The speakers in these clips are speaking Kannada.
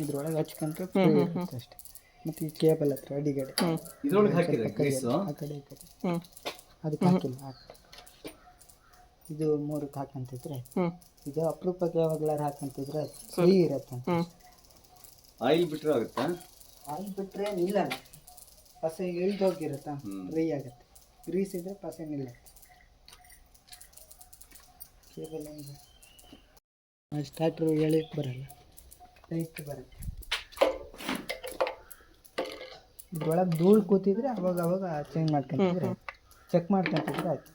ಇದ್ರೊಳಗೆ ಹಚ್ಕೊಂಡ್ರೆ ಫ್ರೀ ಇರುತ್ತೆ ಅಷ್ಟೇ. ಮತ್ತು ಈ ಕೇಬಲ್ ಹತ್ರ ಅಡಿಗಡೆ ಇದ್ರೊಳಗೆ ಹಾಕಿದ್ರೆ ಆ ಕಡೆ ಈ ಕಡೆ ಅದಕ್ಕೆ ಹಾಕಿಲ್ಲ. ಇದು 3ಕ್ಕೆ ಹಾಕಂತಿದ್ರೆ ಇದು ಅಪರೂಪಕ್ಕೆ ಯಾವಾಗಲಾರು ಹಾಕಂತಿದ್ರೆ ಫ್ರೀ ಇರುತ್ತೆ. ಆಯಿಲ್ ಬಿಟ್ಟರೆ ಆಗುತ್ತಾ? ಆಯಿಲ್ ಬಿಟ್ಟರೆ ನಿಲ್ಲಲ್ಲ, ಪಸೆ ಇಳಿದೋಗಿರುತ್ತಾ, ಫ್ರೀ ಆಗುತ್ತೆ. ಗ್ರೀಸ್ ಇದ್ದರೆ ಪಸೆ ನಿಲ್ಲುತ್ತೆ. ಕೇಬಲ್ ಸ್ಟಾರ್ಟ್ರು ಎಳಿಯಕ್ಕೆ ಬರಲ್ಲ, ಟೈಟ್ ಬರುತ್ತೆ. ಇದ್ರೊಳಗೆ ಧೂಳು ಕೂತಿದ್ರೆ ಅವಾಗ ಚೇಂಜ್ ಮಾಡ್ಕೊಂತಿದ್ರೆ ಚೆಕ್ ಮಾಡ್ಕೊಂತಿದ್ರೆ ಆಯ್ತು.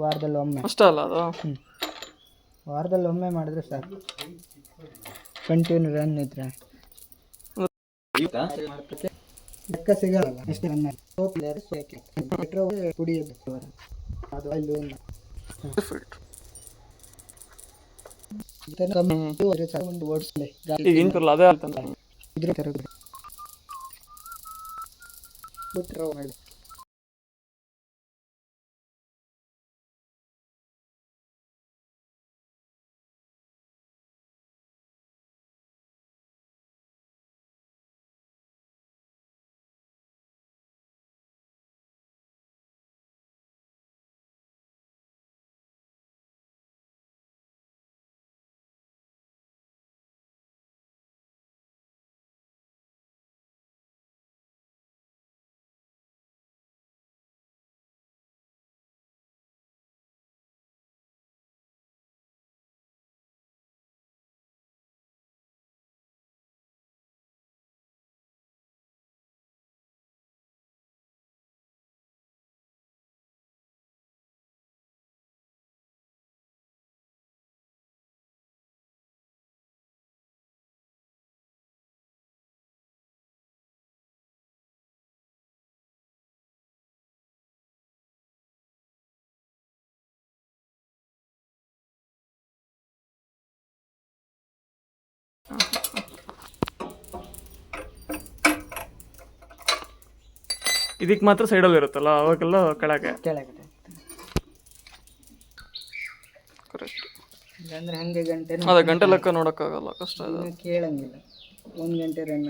ವಾರದಲ್ಲಿ ಒಮ್ಮೆ ಅಷ್ಟೇ ಅಲ್ಲ ಅದು. ವಾರದಲ್ಲಿ ಒಮ್ಮೆ ಮಾಡಿದ್ರೆ ಸಾಕು. ಕಂಟಿನ್ಯೂ ರನ್ ಇದ್ರೆ ಲೆಕ್ಕ ಸಿಗಲ್ಲ. ಎಷ್ಟು ರನ್ ಸೋಪ್ ಪೆಟ್ರೋಲ್ ಕುಡಿಯೋದು ಅದು ಅಲ್ಲಿ ಒಂದು ಓಡಿಸ್ಲೆ ಈಗ ಇಂತಿರಲ್ಲ ಅದೇ ಆಗ್ತಂತ ಇದ್ರ ಥರ ಬಿಟ್ರೆ ಮಾಡಿ. ಇದಕ್ಕೆ ಮಾತ್ರ ಸೈಡಲ್ಲಿ ಇರುತ್ತಲ್ಲ, ಅವಾಗೆಲ್ಲ ಕೆಳಗೆ ಕರೆಕ್ಟ್. ಇಲ್ಲಾಂದ್ರೆ ಹಂಗೆ ಅದೇ ಗಂಟೆ ಲೆಕ್ಕ ನೋಡೋಕ್ಕಾಗಲ್ಲ, ಕಷ್ಟ ಇದೆ. ಕೇಳಂಗಿಲ್ಲ. 1 ಗಂಟೆ ರನ್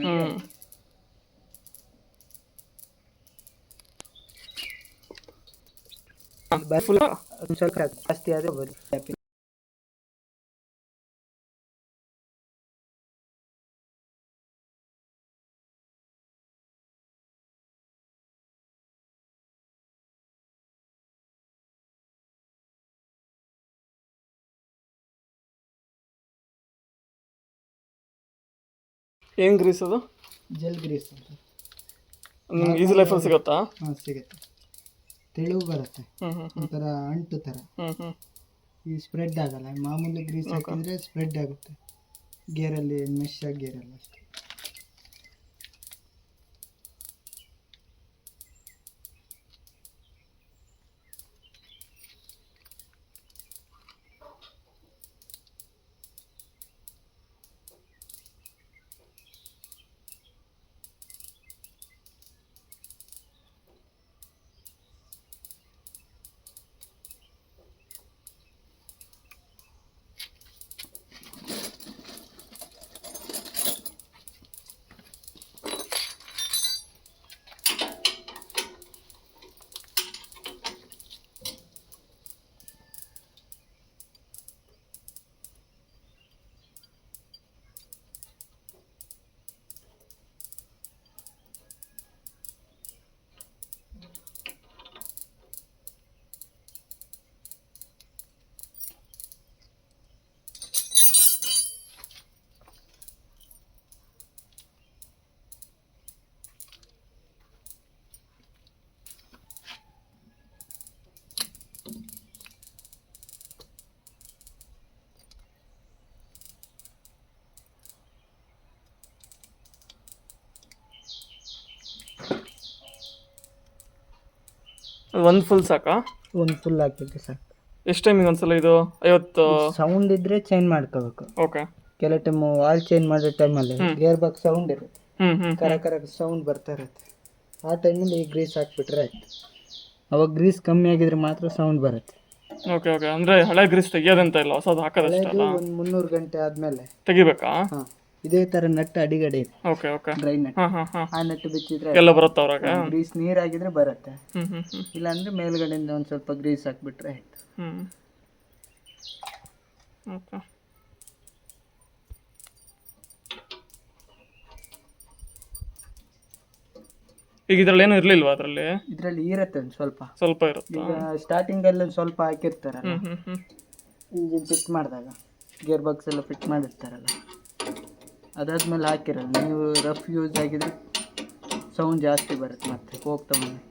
ಸ್ವಲ್ಪ ಜಾಸ್ತಿ ಆದರೆ ಹೋಗೋದು. ಏನು ಗ್ರೀಸ್ ಅದು? ಜೆಲ್ ಗ್ರೀಸ್ ಅಂತ ಈಸಿ ಲೈಫಲ್ಲಿ ಸಿಗುತ್ತಾ? ಹಾಂ ಸಿಗುತ್ತೆ. ತೆಳು ಬರುತ್ತೆ, ಒಂಥರ ಅಂಟು ಥರ. ಈ ಸ್ಪ್ರೆಡ್ ಆಗಲ್ಲ. ಮಾಮೂಲಿ ಗ್ರೀಸ್ ಹಾಕಿದ್ರೆ ಸ್ಪ್ರೆಡ್ ಆಗುತ್ತೆ, ಗೇರಲ್ಲಿ ಮೆಶ್ ಆಗಿ ಗೇರಲ್ಲ ಅಷ್ಟೇ. ಒಂದು ಫುಲ್ ಸಾಕಾ? ಒಂದು ಫುಲ್ ಹಾಕಿದ್ರೆ ಸಾಕು. ಎಷ್ಟು ಟೈಮಿಗೆ ಒಂದ್ಸಲ ಇದು? 50 ಸೌಂಡ್ ಇದ್ರೆ ಚೇಂಜ್ ಮಾಡ್ಕೋಬೇಕು. ಓಕೆ. ಕೆಲವು ಟೈಮ್ ವಾಲ್ ಚೇಂಜ್ ಮಾಡೋ ಟೈಮಲ್ಲಿ ಗೇರ್ ಬಾಕ್ಸ್ ಸೌಂಡ್ ಇರುತ್ತೆ, ಕರ ಸೌಂಡ್ ಬರ್ತಾ ಇರುತ್ತೆ. ಆ ಟೈಮಲ್ಲಿ ಈ ಗ್ರೀಸ್ ಹಾಕ್ಬಿಟ್ರೆ ಆಯ್ತು. ಅವಾಗ ಗ್ರೀಸ್ ಕಮ್ಮಿ ಆಗಿದ್ರೆ ಮಾತ್ರ ಸೌಂಡ್ ಬರುತ್ತೆ. Okay okay. ಅಂದರೆ ಹಳೆ ಗ್ರೀಸ್ ತೆಗಿಯೋದಂತ ಇಲ್ಲ, ಹೊಸದು ಹಾಕೋದಷ್ಟೇ ಅಲ್ಲ? ಒಂದು 300 ಗಂಟೆ ಆದಮೇಲೆ ತೆಗಿಬೇಕಾ? ಹಾಂ, ಇದೇ ತರ ನಟ್ ಅಡಿಗಡೆ ಇದೆ, ಓಕೆ ಓಕೆ ಡ್ರೈ ನಟ್. ಹಾಂ ಹಾಂ ಹಾಂ ಆ ನಟ್ ಬಿಚ್ಚಿದ್ರೆ ಎಲ್ಲ ಬರುತ್ತಾ ಅವ್ರಾಗ? ಗ್ರೀಸ್ ನೀರಾಗಿದ್ರೆ ಬರುತ್ತೆ, ಹ್ಞೂ ಇಲ್ಲಾಂದ್ರೆ ಮೇಲ್ಗಡೆಯಿಂದ ಒಂದು ಸ್ವಲ್ಪ ಗ್ರೀಸ್ ಹಾಕ್ಬಿಟ್ರೆ ಆಯ್ತು. ಓಕೆ. ಈಗ ಇದ್ರಲ್ಲಿ ಏನೂ ಇರಲಿಲ್ವಾ ಅದರಲ್ಲಿ? ಇದರಲ್ಲಿ ಇರುತ್ತೆ ಒಂದು ಸ್ವಲ್ಪ ಸ್ವಲ್ಪ ಇರುತ್ತೆ. ಈಗ ಸ್ಟಾರ್ಟಿಂಗ್ ಅಲ್ಲಿ ಒಂದು ಸ್ವಲ್ಪ ಹಾಕಿರ್ತಾರಲ್ಲ, ಇಂಜಿನ್ ಫಿಟ್ ಮಾಡಿದಾಗ ಗೇರ್ ಬಾಕ್ಸ್ ಎಲ್ಲ ಫಿಟ್ ಮಾಡಿರ್ತಾರಲ್ಲ, ಅದಾದ್ಮೇಲೆ ಹಾಕಿರಲ್ಲ. ನೀವು ರಫ್ ಯೂಸ್ ಆಗಿದ್ರೆ ಸೌಂಡ್ ಜಾಸ್ತಿ ಬರುತ್ತೆ ಮತ್ತೆ ಹೋಗ್ತಾ ಬಂದು.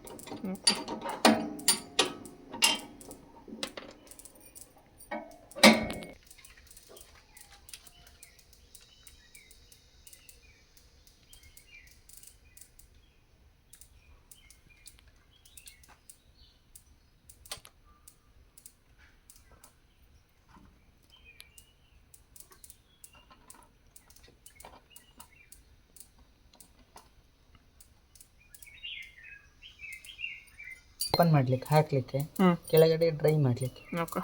ಓಪನ್ ಮಾಡ್ಲಿಕ್ಕೆ ಹಾಕ್ಲಿಕ್ಕೆ, ಕೆಳಗಡೆ ಡ್ರೈ ಮಾಡ್ಲಿಕ್ಕೆ. ಓಕೆ.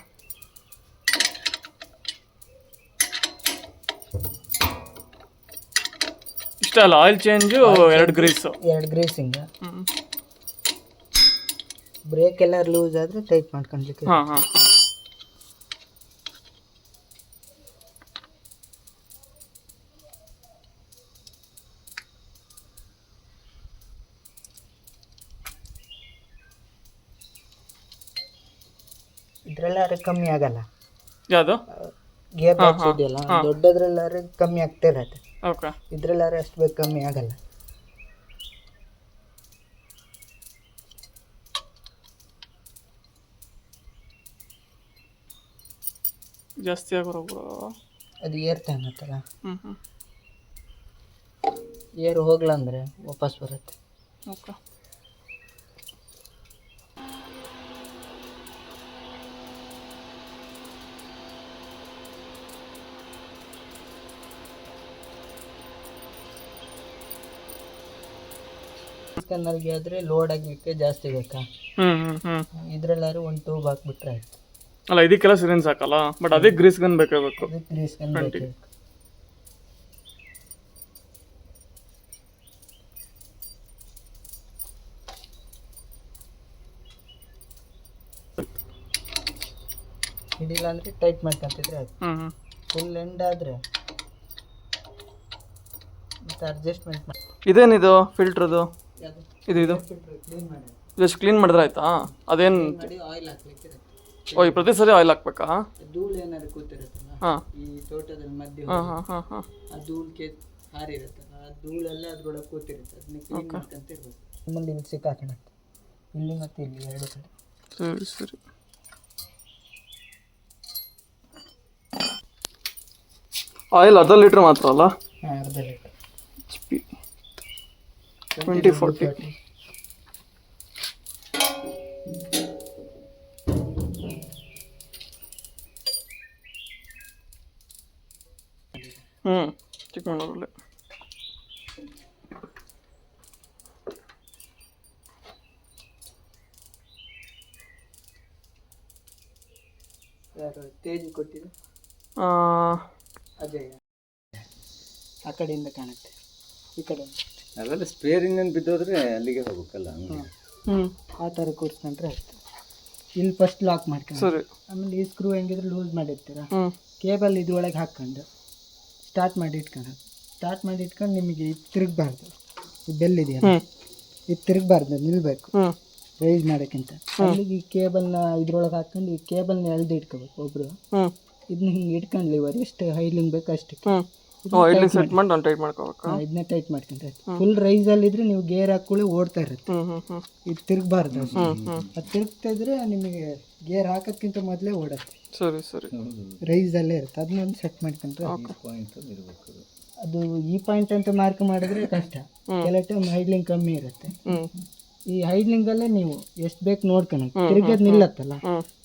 ಇಷ್ಟ ಅಲ್ಲ, oil change, 2 grease, 2 greasing. Brake ಎಲ್ಲ ಲೂಸ್ ಆದ್ರೆ ಟೈಟ್ ಮಾಡ್ಕೊಂಡ್ಲಿಕ್ಕೆ. ಹಾಂ ಹಾಂ. ಇದ್ರೆಲ್ಲಾದ್ರೆ ಕಮ್ಮಿ ಆಗಲ್ಲ, ಯಾವುದು? ಗೇರ್ ಬಾಕ್ಸ್ ಇದೆಯಲ್ಲ ದೊಡ್ಡದ್ರೆಲ್ಲಾದ್ರೆ ಕಮ್ಮಿ ಆಗ್ತಾ ಇರತ್ತೆ. ಓಕೆ. ಇದ್ರೆಲ್ಲಾದ್ರೆ ಅಷ್ಟು ಬೇಗ ಕಮ್ಮಿ ಆಗಲ್ಲ. ಜಾಸ್ತಿ ಆಗೋರು ಅದು ಏರ್ ತಾನತ್ತಲ್ಲ, ಹ್ಞೂ ಏರ್ ಹೋಗ್ಲ ಅಂದ್ರೆ ವಾಪಸ್ ಬರುತ್ತೆ. ಓಕೆ. ಸ್ಕ್ಯಾನರ್ಗೆ ಆದರೆ ಲೋಡ್ ಆಗಲಿಕ್ಕೆ ಜಾಸ್ತಿ ಬೇಕಾ, ಇದ್ರಲ್ಲಾದ್ರೆ ಒಂದು ಟ್ಯೂಬ್ ಹಾಕ್ಬಿಟ್ರೆ ಆಯ್ತು. ಅಲ್ಲ, ಇದಕ್ಕೆಲ್ಲ ಸಿರಿಂಜ್ ಹಾಕಲ್ಲ, ಬಟ್ ಅದೇ ಗ್ರೀಸ್ ಗನ್ ಬೇಕಾಗಬೇಕು. ಅದಕ್ಕೆ ಗ್ರೀಸ್ ಗನ್ ಬೇಕು. ಹಿಡಿಲ್ಲ ಅಂದ್ರೆ ಟೈಟ್ ಮಾಡ್ಕೊಂತಿದ್ರೆ ಆಯ್ತು. ಫುಲ್ ಎಂಡ್ ಆದ್ರೆ ಮತ್ತೆ ಅಡ್ಜಸ್ಟ್ಮೆಂಟ್ ಮಾಡಿ. ಇದೇನಿದು ಫಿಲ್ಟ್ರದು? ಇದು ಕ್ಲೀನ್ ಮಾಡಿ ಜಸ್ಟ್ ಕ್ಲೀನ್ ಮಾಡಿದ್ರೆ ಆಯ್ತಾ? ಅದೇನು? ಆಯಿಲ್ ಹಾಕ್ಲಿಕ್ಕೆ ಇರುತ್ತೆ. ಓ, ಈ ಪ್ರತಿ ಸರಿ ಆಯಿಲ್ ಹಾಕ್ಬೇಕಾ? ಧೂಳು ಏನಾದ್ರು ಕೂತಿರುತ್ತಲ್ಲ ಹಾಂ ಈ ತೋಟದಲ್ಲಿ ಮಧ್ಯೆ, ಹಾಂ ಹಾಂ ಹಾಂ ಹಾಂ. ಆ ಧೂಳಿಗೆ ಹಾರಿರುತ್ತಲ್ಲ, ಆ ಧೂಳೆಲ್ಲ ಅದ್ರೊಳಗೆ ಕೂತಿರುತ್ತೆ, ಅದನ್ನ ಕ್ಲೀನ್ ಮಾಡ್ಕೊಂತ ಇರ್ಬೇಕು. ಆಮೇಲೆ ಇಲ್ಲಿ ಸಿಕ್ಕಾಕಣತ್ತೆ, ಇಲ್ಲಿ ಮತ್ತೆ ಇಲ್ಲಿ 2 ಕಡೆ. ಸರಿ ಸರಿ. ಆಯಿಲ್ ಅರ್ಧ ಲೀಟ್ರ್ ಮಾತ್ರ ಅಲ್ಲ? ಹಾಂ, ಅರ್ಧ ಲೀಟರ್. HP 2040. ಚಿಕ್ಕಮಗಳೂರಲ್ಲಿ. ಯಾರು ತೇಜ್ ಕೊಟ್ಟಿದ್ದು? ಅಜಯ್. ಆ ಕಡೆಯಿಂದ ಕಾಣುತ್ತೆ, ಈ ಕಡೆ ಅವೆಲ್ಲ ಸ್ಪೇರಿಂಗ್ ಅನ್ನು ಬಿದ್ದೋದ್ರೆ ಅಲ್ಲಿಗೆ ಹೋಗ್ಬೇಕಲ್ಲ. ಆ ಥರ ಕೂರಿಸ್ಕೊಂಡ್ರೆ ಆಯ್ತು. ಇಲ್ಲಿ ಫಸ್ಟ್ ಲಾಕ್ ಮಾಡ್ಕೊಂಡು, ಸರಿ. ಆಮೇಲೆ ಈ ಸ್ಕ್ರೂ ಹೆಂಗಿದ್ರೆ ಲೂಸ್ ಮಾಡಿರ್ತೀರ, ಕೇಬಲ್ ಇದ್ರೊಳಗೆ ಹಾಕ್ಕೊಂಡು ಸ್ಟಾರ್ಟ್ ಮಾಡಿ ಇಟ್ಕೊಂಡು ನಿಮಗೆ ಇದು ತಿರುಗಬಾರ್ದು, ಈ ಬೆಲ್ ಇದೆಯಲ್ಲ ಇದು ತಿರುಗಬಾರ್ದು, ನಿಲ್ಬೇಕು ರೈಸ್ ಮಾಡೋಕ್ಕಿಂತ. ಅಲ್ಲಿಗೆ ಈ ಕೇಬಲ್ನ ಇದ್ರೊಳಗೆ ಹಾಕೊಂಡು ಈ ಕೇಬಲ್ನ ಎಳ್ದು ಇಟ್ಕೋಬೇಕು ಒಬ್ರು. ಇದನ್ನ ಹಿಂಗೆ ಇಟ್ಕೊಂಡು ಲಿವರ್ ಎಷ್ಟು ಹೈಲಿಂಗ್ ಬೇಕು ಅಷ್ಟಕ್ಕೆ ಸೆಟ್ ಮಾಡಿ ನಾನು ಟೈಟ್ ಮಾಡ್ಕೋಬೇಕು. ಇದನ್ನ ಟೈಟ್ ಮಾಡ್ಕೊಂಡ್ರೆ ಫುಲ್ ರೈಸಲ್ಲಿ ಇದ್ರೆ ನೀವು ಗೇರ್ ಹಾಕೊಳ್ಳಿ ಓಡ್ತಾ ಇರುತ್ತೆ. ಇದು ತಿರುಗಬಾರ್ದು, ಅದು ತಿರುಗ್ತಾ ಇದ್ರೆ ನಿಮಗೆ ಗೇರ್ ಹಾಕೋಕ್ಕಿಂತ ಮೊದಲೇ ಓಡುತ್ತೆ. ಸರಿ ಸರಿ. ರೈಸಲ್ಲೇ ಇರುತ್ತೆ, ಅದನ್ನೊಂದು ಸೆಟ್ ಮಾಡ್ಕೊಂಡ್ರೆ ಅದು ಈ ಪಾಯಿಂಟ್ ಅಂತ ಮಾರ್ಕ್ ಮಾಡಿದ್ರೆ ಕಷ್ಟ. ಕೆಲವು ಟೈಮ್ ಹೈಡ್ಲಿಂಗ್ ಕಮ್ಮಿ ಇರುತ್ತೆ. ಈ ಹೈಡ್ಲಿಂಗಲ್ಲೇ ನೀವು ಎಷ್ಟು ಬೇಕು ನೋಡ್ಕೊಳಕ್, ತಿರುಗೋದು ನಿಲ್ಲತ್ತಲ್ಲ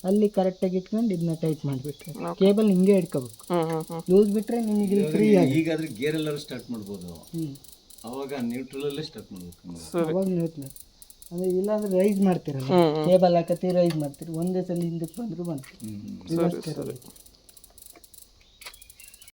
ಅಲ್ಲಿ ಕರೆಕ್ಟಾಗಿ ಇಟ್ಕೊಂಡು ಇದನ್ನ ಟೈಟ್ ಮಾಡಿಬಿಟ್ರೆ ಕೇಬಲ್ ಹಿಂಗೆ ಇಟ್ಕೋಬೇಕು. ಲೂಸ್ ಬಿಟ್ರೆ ನಿಮಗೆ ಫ್ರೀ ಆಗಿ. ಈಗಾದ್ರೆ ಗೇರ್ ಎಲ್ಲರೂ ಸ್ಟಾರ್ಟ್ ಮಾಡ್ಬೋದು, ಅವಾಗ ನ್ಯೂಟ್ರಲ್ ಅಲ್ಲೇ ಸ್ಟಾರ್ಟ್ ಮಾಡ್ಬೇಕು. ಅವಾಗ ನ್ಯೂಟ್ರಲ್ ಅಂದ್ರೆ ಇಲ್ಲಾಂದ್ರೆ ರೈಸ್ ಮಾಡ್ತೀರಲ್ಲ, ಕೇಬಲ್ ಹಾಕತ್ತಿ ರೈಸ್ ಮಾಡ್ತೀರಿ, ಒಂದೇ ಸಲ ಹಿಂದಕ್ಕೆ ಬಂದ್ರು ಬಂತು.